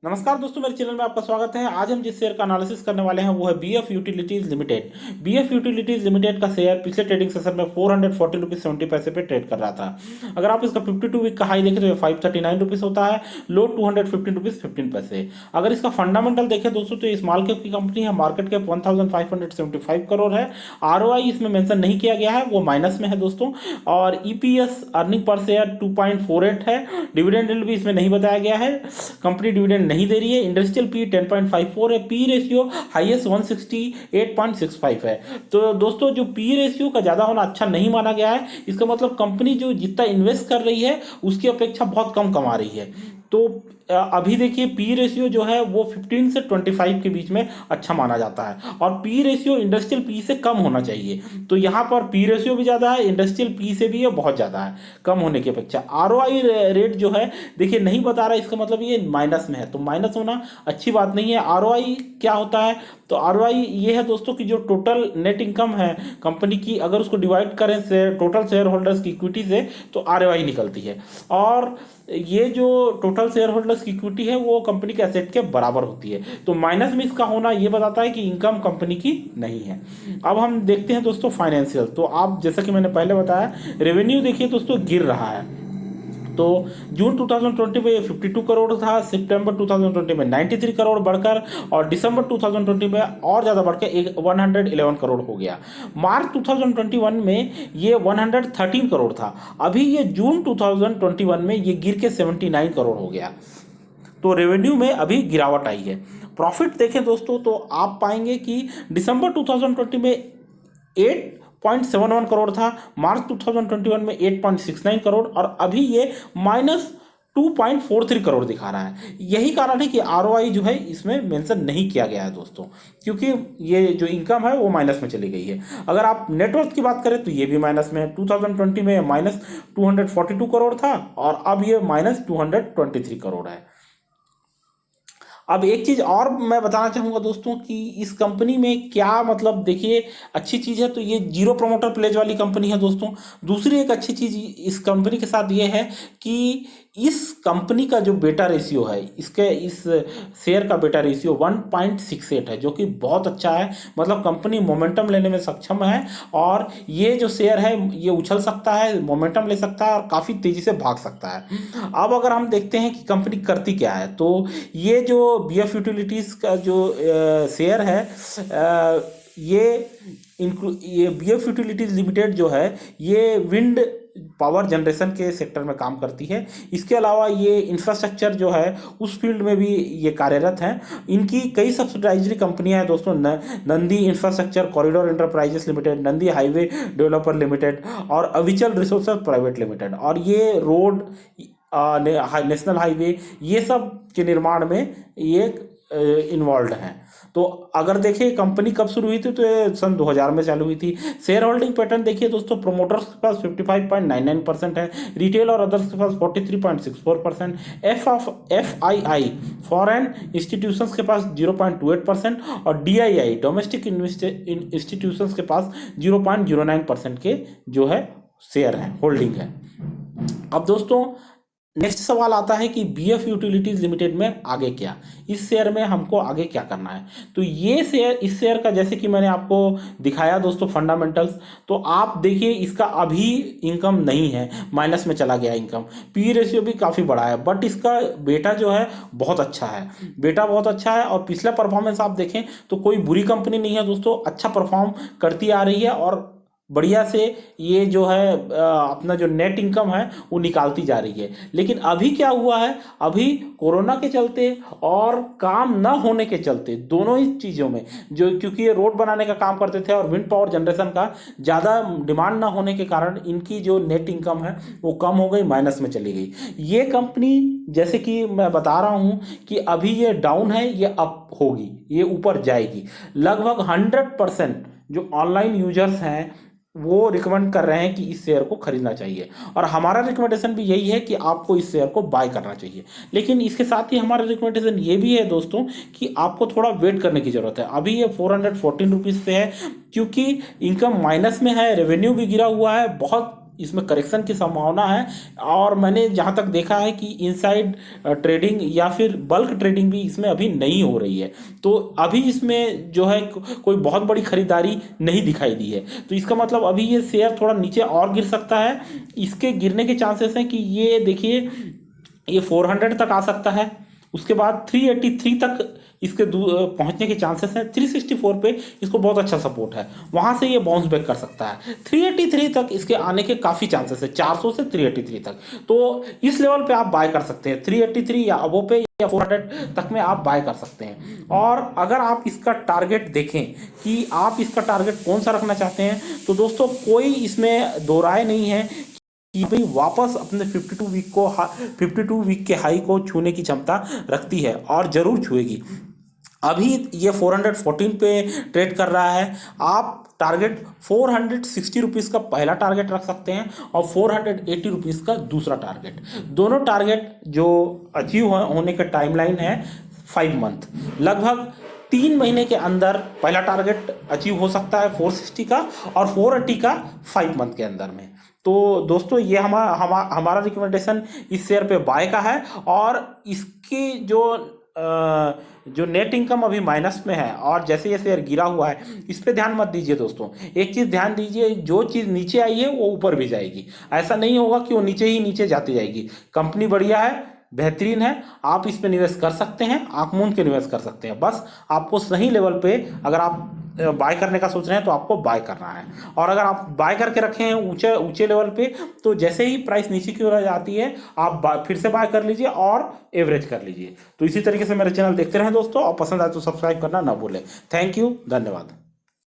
नमस्कार दोस्तों, मेरे चैनल में आपका स्वागत है। आज हम जिस शेयर का एनालिसिस करने वाले हैं वो है BF utilities limited. BF utilities limited का शेयर पिछले ट्रेडिंग सेशन में 440 रुपीज 70 पैसे पे ट्रेड कर रहा था। अगर आप इसका 52 वीक का हाई देखें तो ये 539 रुपीज होता है, लो 215 रुपीज 15 पैसे। अगर इसका फंडामेंटल देखें दोस्तों तो ये स्मॉल कैप की कंपनी है, मार्केट कैप 1575 करोड़ है। आरओआई इसमें मेंशन नहीं किया गया है, वो माइनस में है दोस्तों। और ईपीएस अर्निंग पर शेयर 2.48 है। डिविडेंड यील्ड भी इसमें नहीं बताया गया है, कंपनी डिविडेंड नहीं दे रही है। इंडस्ट्रियल पी 10.54 है, पी रेशियो हाईएस्ट 168.65 है। तो दोस्तों जो पी रेशियो का ज़्यादा होना अच्छा नहीं माना गया है, इसका मतलब कंपनी जो जितना इन्वेस्ट कर रही है उसकी अपेक्षा बहुत कम कमा रही है। तो अभी देखिए पी रेशियो जो है वो 15 से 25 के बीच में अच्छा माना जाता है, और पी रेशियो इंडस्ट्रियल पी से कम होना चाहिए। तो यहाँ पर पी रेशियो भी ज़्यादा है, इंडस्ट्रियल पी से भी ये बहुत ज़्यादा है कम होने की अपेक्षा। आरओआई रेट जो है देखिए नहीं बता रहा, इसका मतलब ये माइनस में है, तो माइनस होना अच्छी बात नहीं है। आरओआई क्या होता है, तो आरओआई ये है दोस्तों कि जो टोटल नेट इनकम है कंपनी की, अगर उसको डिवाइड करें से टोटल शेयर होल्डर्स की इक्विटी से तो आरओआई निकलती है। और ये जो टोटल शेयर होल्डर्स की इक्विटी है वो कंपनी के एसेट के बराबर होती है। तो माइनस में इसका होना ये बताता है कि इनकम कंपनी की नहीं है। अब हम देखते हैं दोस्तों फाइनेंशियल। तो आप जैसा कि मैंने पहले बताया, रेवेन्यू देखिए दोस्तों गिर रहा है। तो जून 2020 में 52 करोड़ था, सितंबर 2020 में 93 करोड़ बढ़कर, और दिसंबर 2020 में और ज़्यादा बढ़कर 111 करोड़ हो गया। मार्च 2021 में ये 113 करोड़ था। अभी ये जून 2021 में ये गिर के 79 करोड़ हो गया। तो रेवेन्यू में अभी गिरावट आई है। प्रॉफिट देखें दोस्तों तो आप पाएंगे कि दिसंबर 2020 में 8.71 करोड़ था, मार्च 2021 में 8.69 करोड़, और अभी ये -2.43 करोड़ दिखा रहा है। यही कारण है कि आरओआई जो है इसमें मेंशन नहीं किया गया है दोस्तों, क्योंकि ये जो इनकम है वो माइनस में चली गई है। अगर आप नेटवर्थ की बात करें तो ये भी माइनस में है। 2020 में -242 करोड़ था और अब ये -223 करोड़ है। अब एक चीज़ और मैं बताना चाहूँगा दोस्तों कि इस कंपनी में क्या मतलब देखिए अच्छी चीज़ है तो ये जीरो प्रोमोटर प्लेज वाली कंपनी है दोस्तों। दूसरी एक अच्छी चीज़ इस कंपनी के साथ ये है कि इस कंपनी का जो बेटा रेशियो है, इसके इस शेयर का बेटा रेशियो 1.68 है, जो कि बहुत अच्छा है। मतलब कंपनी मोमेंटम लेने में सक्षम है, और ये जो शेयर है ये उछल सकता है, मोमेंटम ले सकता है और काफ़ी तेज़ी से भाग सकता है। अब अगर हम देखते हैं कि कंपनी करती क्या है, तो ये जो बीएफ यूटिलिटीज़ का जो शेयर है, ये बीएफ यूटिलिटीज़ लिमिटेड जो है ये विंड पावर जनरेशन के सेक्टर में काम करती है। इसके अलावा ये इंफ्रास्ट्रक्चर जो है उस फील्ड में भी ये कार्यरत हैं। इनकी कई सब्सिडाइजरी कंपनियां हैं दोस्तों, Nandi infrastructure corridor enterprises limited, Nandi highway developer limited और अविचल रिसोर्सेज प्राइवेट लिमिटेड। और ये रोड, नेशनल हाईवे, ये सब के निर्माण में ये इन्वॉल्व हैं। तो अगर देखिए कंपनी कब शुरू हुई थी तो ये सन 2000 में चालू हुई थी। शेयर होल्डिंग पैटर्न देखिए दोस्तों, प्रोमोटर्स के पास 55.99% है, रिटेल और अदर्स के पास 43.64%, F I I foreign institutions के पास 0.28% और DII डोमेस्टिक इंस्टीट्यूशंस के पास 0.09% के जो है शेयर हैं, होल्डिंग है। अब दोस्तों नेक्स्ट सवाल आता है कि बीएफ यूटिलिटीज लिमिटेड में आगे क्या, इस शेयर में हमको आगे क्या करना है। तो ये शेयर, इस शेयर का जैसे कि मैंने आपको दिखाया दोस्तों फंडामेंटल्स, तो आप देखिए इसका अभी इनकम नहीं है, माइनस में चला गया इनकम। पी रेशियो भी काफ़ी बड़ा है, बट इसका बेटा जो है बहुत अच्छा है, बेटा बहुत अच्छा है। और पिछला परफॉर्मेंस आप देखें तो कोई बुरी कंपनी नहीं है दोस्तों, अच्छा परफॉर्म करती आ रही है और बढ़िया से ये जो है अपना जो नेट इनकम है वो निकालती जा रही है। लेकिन अभी क्या हुआ है, अभी कोरोना के चलते और काम ना होने के चलते, दोनों ही चीज़ों में जो, क्योंकि ये रोड बनाने का काम करते थे और विंड पावर जनरेशन का ज़्यादा डिमांड ना होने के कारण इनकी जो नेट इनकम है वो कम हो गई, माइनस में चली गई। ये कंपनी जैसे कि मैं बता रहा हूँ कि अभी ये डाउन है, ये अप होगी, ये ऊपर जाएगी। लगभग 100% जो ऑनलाइन यूजर्स हैं वो रिकमेंड कर रहे हैं कि इस शेयर को खरीदना चाहिए, और हमारा रिकमेंडेशन भी यही है कि आपको इस शेयर को बाय करना चाहिए। लेकिन इसके साथ ही हमारा रिकमेंडेशन ये भी है दोस्तों कि आपको थोड़ा वेट करने की ज़रूरत है। अभी ये 414 रुपीज़ पे है, क्योंकि इनकम माइनस में है, रेवेन्यू भी गिरा हुआ है, बहुत इसमें करेक्शन की संभावना है। और मैंने जहाँ तक देखा है कि इनसाइड ट्रेडिंग या फिर बल्क ट्रेडिंग भी इसमें अभी नहीं हो रही है, तो अभी इसमें जो है कोई बहुत बड़ी खरीदारी नहीं दिखाई दी है। तो इसका मतलब अभी ये शेयर थोड़ा नीचे और गिर सकता है। इसके गिरने के चांसेस हैं कि ये देखिए ये 400 तक आ सकता है, उसके बाद 383 तक इसके पहुंचने के चांसेस हैं। 364 पे इसको बहुत अच्छा सपोर्ट है, वहां से ये बाउंस बैक कर सकता है। 383 तक इसके आने के काफ़ी चांसेस है, 400 से 383 तक। तो इस लेवल पे आप बाय कर सकते हैं, 383 या अबो पे या 400 तक में आप बाय कर सकते हैं। और अगर आप इसका टारगेट देखें कि आप इसका टारगेट कौन सा रखना चाहते हैं, तो दोस्तों कोई इसमें दो राय नहीं है कि भाई वापस अपने 52 वीक के हाई को छूने की क्षमता रखती है और ज़रूर छुएगी। अभी ये 414 पे ट्रेड कर रहा है। आप टारगेट 460 रुपीज़ का पहला टारगेट रख सकते हैं और 480 रुपीज़ का दूसरा टारगेट। दोनों टारगेट जो अचीव होने का टाइमलाइन है 5 मंथ, लगभग 3 महीने के अंदर पहला टारगेट अचीव हो सकता है 460 का, और 480 का 5 मंथ के अंदर में। तो दोस्तों ये हमारा रिकमेंडेशन इस शेयर पे बाय का है। और इसकी जो नेट इनकम अभी माइनस में है, और जैसे ये शेयर गिरा हुआ है, इस पे ध्यान मत दीजिए दोस्तों। एक चीज़ ध्यान दीजिए, जो चीज़ नीचे आई है वो ऊपर भी जाएगी, ऐसा नहीं होगा कि वो नीचे ही नीचे जाती जाएगी। कंपनी बढ़िया है, बेहतरीन है, आप इस पे निवेश कर सकते हैं, आंख मूंद के निवेश कर सकते हैं। बस आपको सही लेवल पे अगर आप बाय करने का सोच रहे हैं तो आपको बाय करना है। और अगर आप बाय करके रखे हैं ऊंचे ऊंचे लेवल पे, तो जैसे ही प्राइस नीचे की ओर जाती है आप फिर से बाय कर लीजिए और एवरेज कर लीजिए। तो इसी तरीके से मेरे चैनल देखते रहें दोस्तों, और पसंद आए तो सब्सक्राइब करना ना भूलें। थैंक यू, धन्यवाद।